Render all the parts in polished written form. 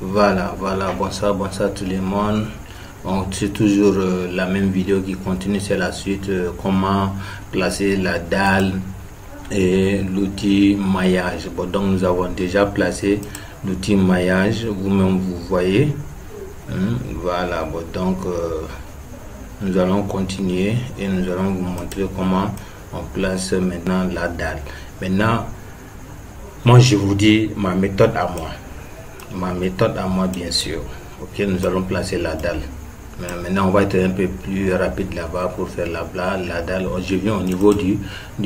Voilà, bonsoir tout le monde. C'est toujours la même vidéo qui continue, c'est la suite. Comment placer la dalle et l'outil maillage. Bon, donc nous avons déjà placé l'outil maillage, vous-même vous voyez. Voilà, bon, donc nous allons continuer et nous allons vous montrer comment on place maintenant la dalle. Maintenant, moi je vous dis ma méthode à moi, bien sûr. Ok, nous allons placer la dalle. Maintenant on va être un peu plus rapide là-bas pour faire la dalle. Je viens au niveau du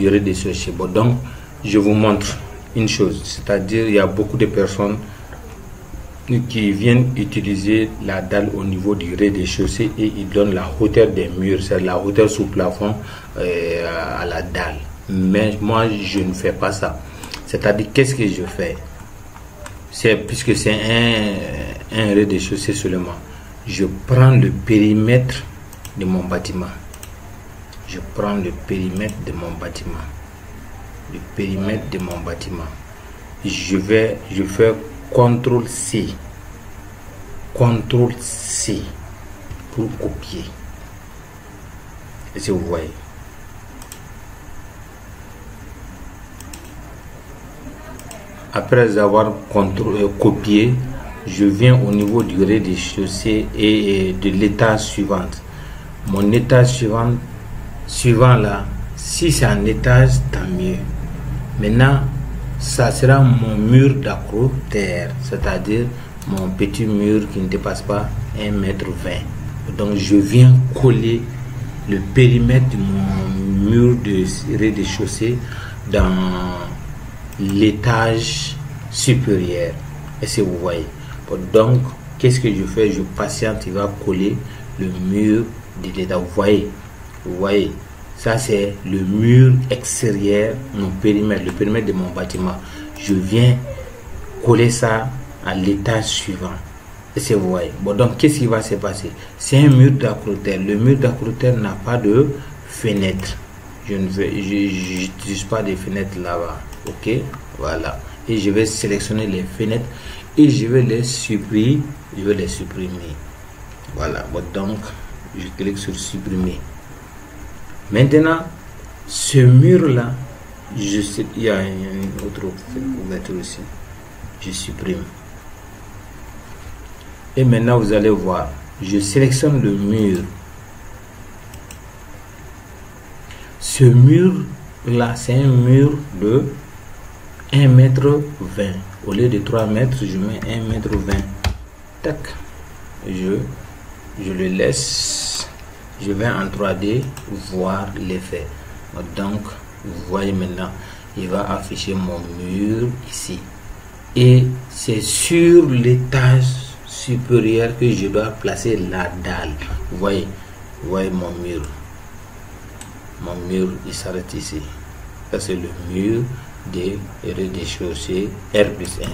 rez-de-chaussée. Bon, donc je vous montre une chose, c'est-à-dire il y a beaucoup de personnes qui viennent utiliser la dalle au niveau du rez-de-chaussée et ils donnent la hauteur des murs, c'est la hauteur sous plafond à la dalle. Mais moi je ne fais pas ça. C'est-à-dire, qu'est-ce que je fais? Puisque c'est un rez-de-chaussée seulement, je prends le périmètre de mon bâtiment. Je prends le périmètre de mon bâtiment. Le périmètre de mon bâtiment. Je fais CTRL C. CTRL C pour copier. Et si vous voyez. Après avoir copié, je viens au niveau du rez-de-chaussée et de l'étage suivant. Mon étage suivant là, si c'est un étage, tant mieux. Maintenant, ça sera mon mur d'accroterre, c'est-à-dire mon petit mur qui ne dépasse pas 1,20 m. Donc je viens coller le périmètre de mon mur de rez-de-chaussée dans l'étage supérieur. Et si vous voyez, donc qu'est-ce que je fais? Je patiente, il va coller le mur de l'étage. Vous voyez, ça c'est le mur extérieur, mon périmètre, le périmètre de mon bâtiment. Je viens coller ça à l'étage suivant. Et si vous voyez, bon, donc qu'est-ce qui va se passer? C'est un mur d'accroterre. Le mur d'accroterre n'a pas de fenêtre. Je n'utilise pas de fenêtres là-bas. Ok, voilà. Et je vais sélectionner les fenêtres et je vais les supprimer. Voilà, bon, donc je clique sur supprimer. Maintenant, ce mur là, il y a une autre ouverture aussi. Je supprime. Et maintenant vous allez voir, je sélectionne le mur. Ce mur là, c'est un mur de 1,20 m. Au lieu de 3 mètres, je mets 1,20 m. Tac. Je le laisse. Je vais en 3D voir l'effet. Donc, vous voyez maintenant, il va afficher mon mur ici. Et c'est sur l'étage supérieur que je dois placer la dalle. Vous voyez mon mur. Mon mur, il s'arrête ici. Ça, c'est le mur des rez-de-chaussée R+1.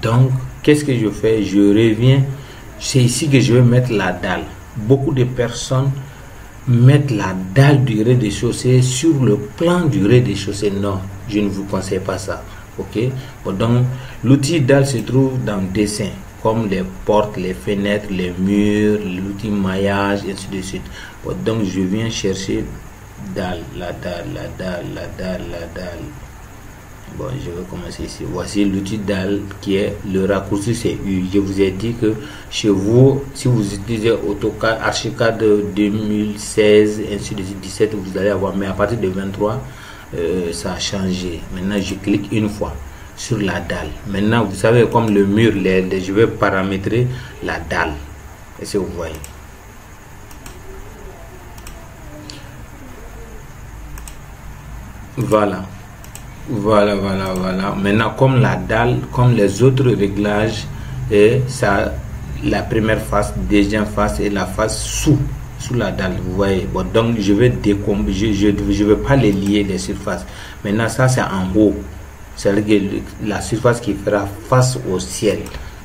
Donc qu'est-ce que je fais? Je reviens, c'est ici que je vais mettre la dalle. Beaucoup de personnes mettent la dalle du rez-de-chaussée sur le plan du rez-de-chaussée. Non, je ne vous conseille pas ça. Ok, bon, donc l'outil dalle se trouve dans le dessin, comme les portes, les fenêtres, les murs, l'outil maillage, et ainsi de suite. Bon, donc je viens chercher dalle, la dalle. Bon, je vais commencer ici. Voici l'outil dalle qui est le raccourci, c'est U. Je vous ai dit que chez vous, si vous utilisez AutoCAD, Archicad 2016, ainsi de suite, 17, vous allez avoir, mais à partir de 23, ça a changé. Maintenant, je clique une fois sur la dalle. Maintenant, vous savez, comme le mur, je vais paramétrer la dalle. Et si vous voyez. Voilà. Maintenant, comme la dalle, comme les autres réglages, et ça, la première face, deuxième face et la face sous la dalle, vous voyez. Bon, donc je vais décomposer, je vais pas les lier les surfaces. Maintenant, ça c'est en haut, c'est-à-dire la surface qui fera face au ciel.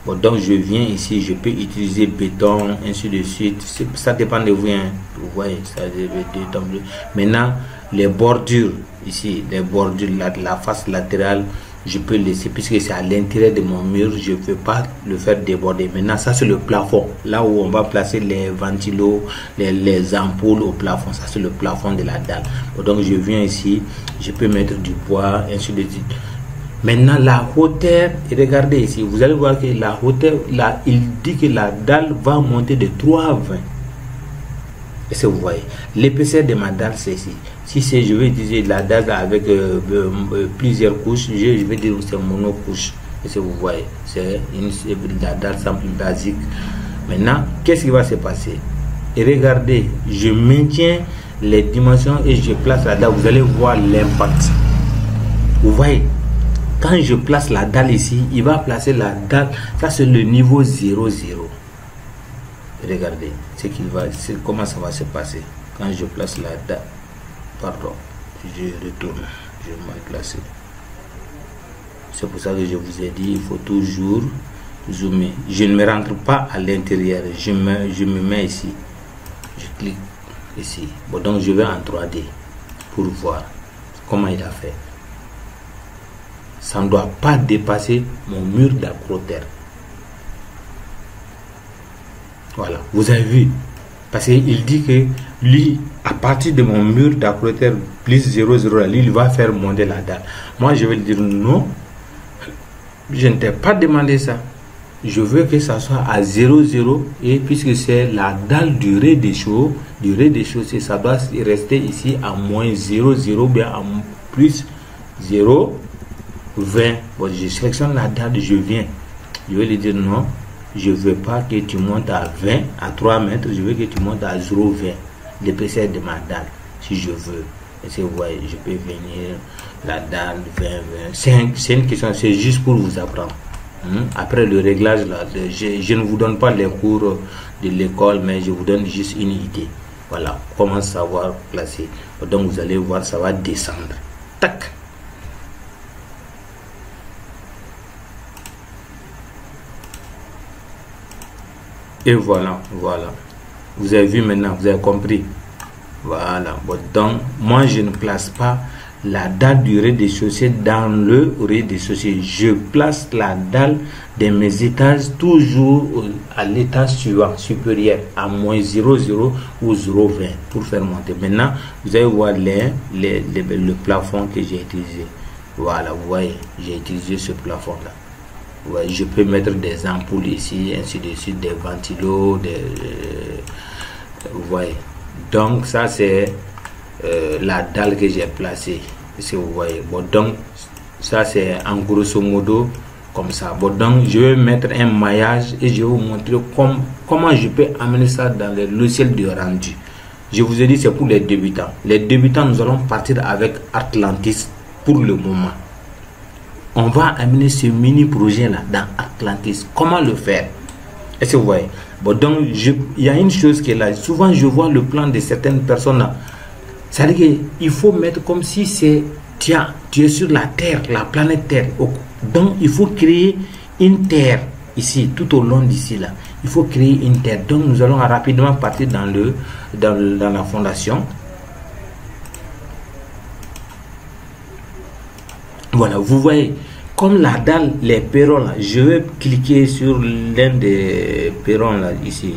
Bon, donc je viens ici, je peux utiliser béton, ainsi de suite. Ça dépend de vous, hein. Vous voyez, ça dépend. Maintenant, les bordures ici, les bordures, la face latérale, je peux laisser, puisque c'est à l'intérieur de mon mur, je ne veux pas le faire déborder. Maintenant, ça c'est le plafond, là où on va placer les ventilos, les ampoules au plafond. Ça c'est le plafond de la dalle. Donc je viens ici, je peux mettre du bois, ainsi de suite. Maintenant, la hauteur, et regardez ici, vous allez voir que la hauteur, là, il dit que la dalle va monter de 3 à 20. Est-ce que vous voyez? L'épaisseur de ma dalle, c'est ici. Si c'est, je vais utiliser la dalle avec plusieurs couches, je vais dire que c'est monocouche. Est-ce que vous voyez? C'est la dalle simple basique. Maintenant, qu'est-ce qui va se passer? Et regardez, je maintiens les dimensions et je place la dalle. Vous allez voir l'impact. Vous voyez? Quand je place la dalle ici, il va placer la dalle. Ça, c'est le niveau 0, 0. Regardez comment ça va se passer. Quand je place la dalle, pardon, je retourne, je vais me placer. C'est pour ça que je vous ai dit, il faut toujours zoomer. Je ne me rentre pas à l'intérieur, je me mets ici. Je clique ici. Bon, donc je vais en 3D pour voir comment il a fait. Ça ne doit pas dépasser mon mur d'accroterre. Voilà, vous avez vu. Parce qu'il dit que lui, à partir de mon mur d'accroterre plus 0, 0, lui, il va faire monter la dalle. Moi, je vais lui dire non. Je ne t'ai pas demandé ça. Je veux que ça soit à 0, 0. Et puisque c'est la dalle du rez-de-chaussée, ça doit rester ici à moins 0, 0, bien à plus 0, 20. Bon, je sélectionne la dalle, je viens. Je vais lui dire non. Je ne veux pas que tu montes à 20, à 3 mètres, je veux que tu montes à 0,20, l'épaisseur de ma dalle, si je veux. Et vous voyez, je peux venir, la dalle, 20, 20. C'est une question, c'est juste pour vous apprendre. Après le réglage, là, je ne vous donne pas les cours de l'école, mais je vous donne juste une idée. Voilà, comment savoir placer. Donc vous allez voir, ça va descendre. Tac. Et voilà. Vous avez vu maintenant, vous avez compris. Voilà. Bon, donc, moi, je ne place pas la dalle du rez-de-chaussée dans le rez-de-chaussée. Je place la dalle de mes étages toujours à l'étage suivant, supérieur, à moins 0,0 ou 0,20 pour faire monter. Maintenant, vous allez voir le plafond que j'ai utilisé. Voilà, vous voyez, j'ai utilisé ce plafond-là. Ouais, je peux mettre des ampoules ici, ainsi de suite, des ventilos, vous voyez. Donc ça c'est la dalle que j'ai placée, si vous voyez. Bon, donc ça c'est en grosso modo comme ça. Bon, donc je vais mettre un maillage et je vais vous montrer comment je peux amener ça dans le logiciel de rendu. Je vous ai dit c'est pour les débutants. Les débutants, nous allons partir avec Atlantis pour le moment. On va amener ce mini projet là dans Atlantis. Comment le faire? Est-ce que vous voyez? Bon, donc il y a une chose qui est là. Souvent je vois le plan de certaines personnes là. C'est-à-dire qu'il faut mettre comme si c'est tiens, tu es sur la Terre, la planète Terre. Donc il faut créer une Terre ici, tout au long d'ici là. Il faut créer une Terre. Donc nous allons rapidement partir dans la fondation. Voilà, vous voyez, comme la dalle, les perrons là, je vais cliquer sur l'un des perrons là, ici,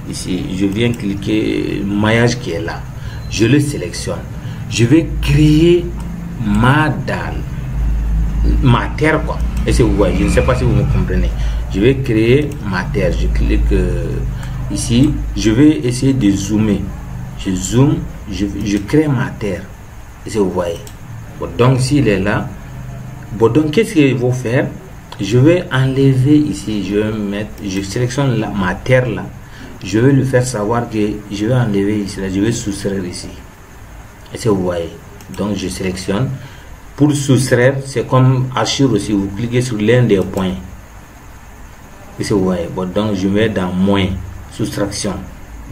je viens cliquer maillage qui est là, je le sélectionne, je vais créer ma dalle, ma terre quoi, et si vous voyez, je ne sais pas si vous me comprenez, je vais créer ma terre, je clique ici, je vais essayer de zoomer, je zoome, je crée ma terre, et si vous voyez. Bon, donc s'il est là, bon, donc qu'est-ce qu'il faut faire? Je vais enlever ici, je vais mettre, je sélectionne ma terre là, je vais lui faire savoir que je vais enlever ici là, je vais soustraire ici. Est-ce que vous voyez? Donc je sélectionne. Pour soustraire, c'est comme archive aussi, vous cliquez sur l'un des points. Est-ce que vous voyez? Bon, donc je vais dans moins, soustraction.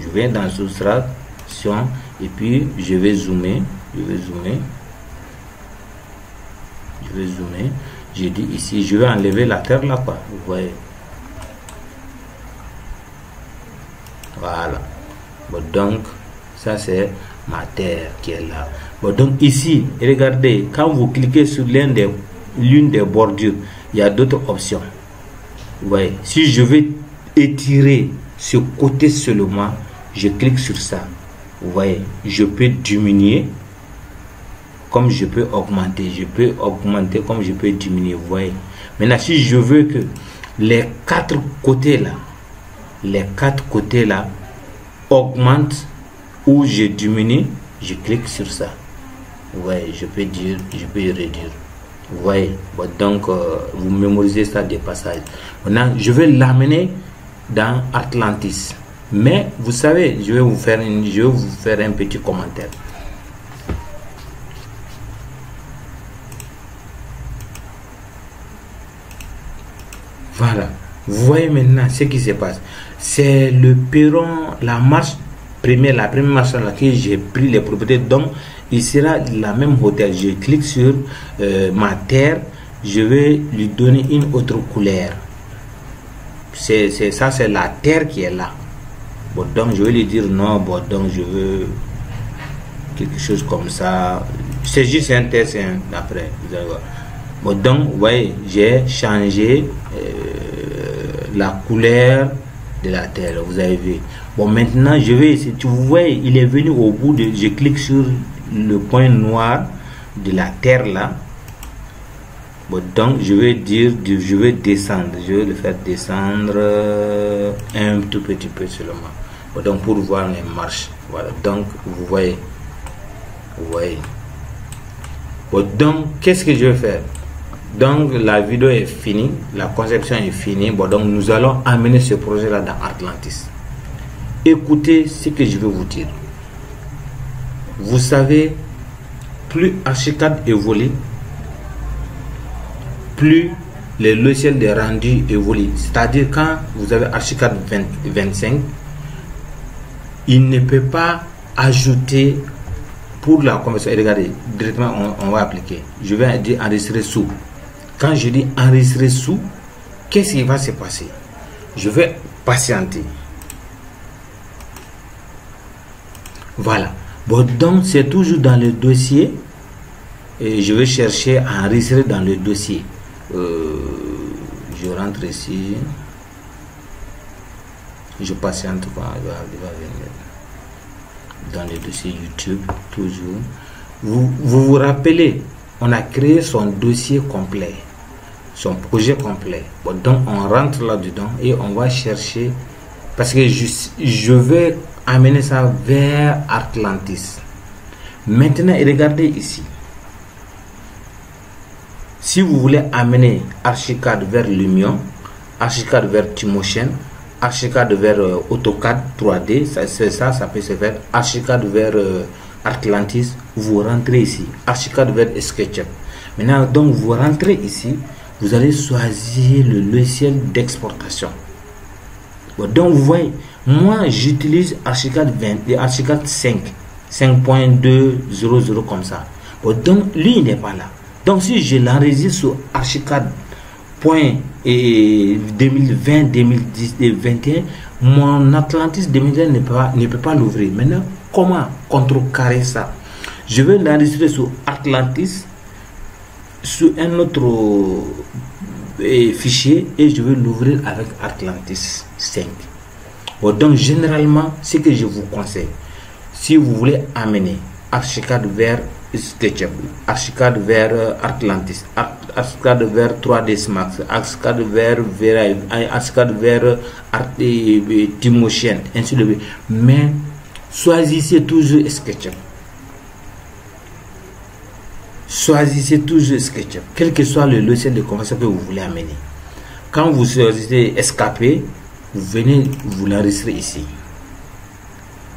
Je vais dans soustraction et puis je vais zoomer, j'ai dit ici, je vais enlever la terre là quoi, vous voyez. Voilà. Bon, donc ça c'est ma terre qui est là. Bon, donc ici, regardez, quand vous cliquez sur l'un des l'une des bordures, il y a d'autres options. Vous voyez, si je veux étirer ce côté seulement, je clique sur ça. Vous voyez, je peux diminuer comme je peux augmenter. Je peux augmenter comme je peux diminuer. Vous voyez. Maintenant, si je veux que les quatre côtés là augmentent ou je diminue, je clique sur ça. Vous voyez, je peux dire, je peux réduire. Vous voyez. Bon, donc, vous mémorisez ça des passages. Maintenant, je vais l'amener dans Atlantis. Mais vous savez, je vais vous faire un petit commentaire. Voilà. Vous voyez maintenant ce qui se passe. C'est le perron, la première marche sur laquelle j'ai pris les propriétés. Donc, il sera la même hauteur. Je clique sur ma terre. Je vais lui donner une autre couleur. C'est ça, c'est la terre qui est là. Bon, donc je vais lui dire non. Bon, donc je veux quelque chose comme ça. C'est juste un test après. Vous allez voir. Bon, donc vous voyez, j'ai changé la couleur de la terre. Vous avez vu. Bon, maintenant je vais essayer. Vous voyez, il est venu au bout de. Je clique sur le point noir de la terre là. Bon, donc je vais dire, je vais descendre. Je vais le faire descendre un tout petit peu seulement. Bon, donc pour voir les marches. Voilà. Donc vous voyez. Vous voyez. Bon, donc qu'est-ce que je vais faire? Donc la vidéo est finie, la conception est finie. Bon, donc nous allons amener ce projet là dans Atlantis. Écoutez ce que je vais vous dire. Vous savez, plus Archicad évolue, plus les logiciels de rendu évoluent. C'est-à-dire quand vous avez Archicad 25, il ne peut pas ajouter pour la conversion. Et regardez, directement on va appliquer. Je vais dire enregistrer sous. Quand je dis enregistrer sous, qu'est-ce qui va se passer? Je vais patienter. Voilà. Bon, donc c'est toujours dans le dossier. Et je vais chercher à enregistrer dans le dossier. Je rentre ici. Je patiente. Il va venir. Dans le dossier YouTube, toujours. Vous rappelez, on a créé son dossier complet, son projet complet. Bon, donc on rentre là-dedans et on va chercher, parce que je vais amener ça vers Atlantis. Maintenant, regardez ici. Si vous voulez amener Archicad vers Lumion, Archicad vers Timotion, Archicad vers AutoCAD 3D, ça peut se faire. Archicad vers Atlantis, vous rentrez ici. Archicad vers SketchUp. Maintenant, donc vous rentrez ici, vous allez choisir le logiciel d'exportation. Bon, donc vous voyez, moi j'utilise Archicad 20 et Archicad 5.200 comme ça. Bon, donc lui il n'est pas là. Donc si je l'enregistre sur Archicad 2020, 2010 et 2021, mon Atlantis 2020 ne peut pas l'ouvrir. Maintenant, comment contrecarrer ça? Je vais l'enregistrer sur Atlantis, sur un autre fichier, et je vais l'ouvrir avec Atlantis 5. Bon, donc généralement, ce que je vous conseille, si vous voulez amener Archicad vers SketchUp, Archicad vers Atlantis, Archicad vers 3ds Max, Archicad vers Verive, Archicad vers Timotion, ainsi de suite. Mais choisissez toujours SketchUp. Choisissez toujours SketchUp, quel que soit le logiciel de conversion que vous voulez amener. Quand vous choisissez SKP, vous venez vous l'enregistrer ici,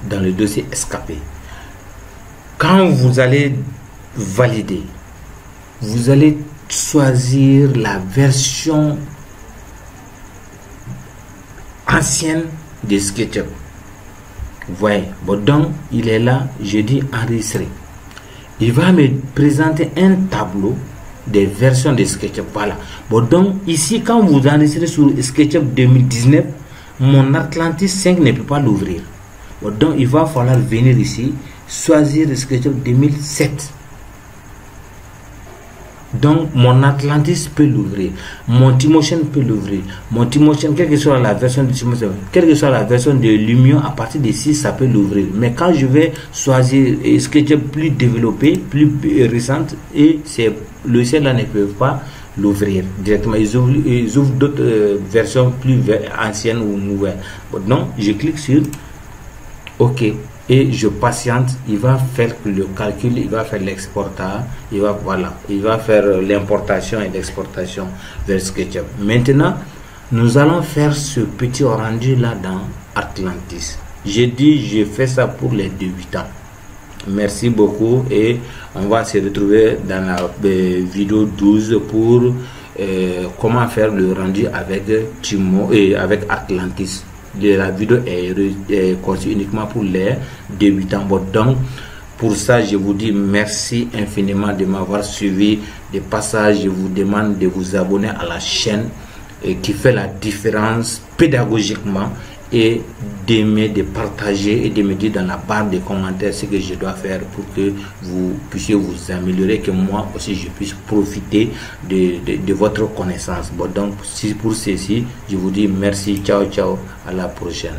dans le dossier SKP. Quand vous allez valider, vous allez choisir la version ancienne de SketchUp. Vous voyez, bon, donc il est là, je dis enregistrer. Il va me présenter un tableau des versions de SketchUp. Voilà. Bon, donc ici, quand vous enregistrez sur SketchUp 2019, mon Atlantis 5 ne peut pas l'ouvrir. Bon, donc il va falloir venir ici, choisir SketchUp 2007. Donc, mon Atlantis peut l'ouvrir, mon Twinmotion peut l'ouvrir, mon Twinmotion, quelle que soit la version de Twinmotion, quelle que soit la version de Lumion, à partir de 6, ça peut l'ouvrir. Mais quand je vais choisir ce qui est plus développé, plus récente, et ces logiciels-là ne peuvent pas l'ouvrir directement. Ils ouvrent d'autres versions plus anciennes ou nouvelles. Donc, je clique sur OK. Et je patiente, il va faire le calcul, il va faire l'exportation, il va faire l'importation et l'exportation vers SketchUp. Maintenant, nous allons faire ce petit rendu là dans Atlantis. J'ai dit, je fais ça pour les débutants. Merci beaucoup et on va se retrouver dans la vidéo 12 pour comment faire le rendu avec Timo et avec Atlantis. La vidéo est conçue uniquement pour les débutants. Bon, donc pour ça je vous dis merci infiniment de m'avoir suivi. De passage, je vous demande de vous abonner à la chaîne qui fait la différence pédagogiquement, et d'aimer, de partager et de me dire dans la barre des commentaires ce que je dois faire pour que vous puissiez vous améliorer, que moi aussi je puisse profiter de votre connaissance. Bon, donc pour ceci je vous dis merci, ciao ciao, à la prochaine.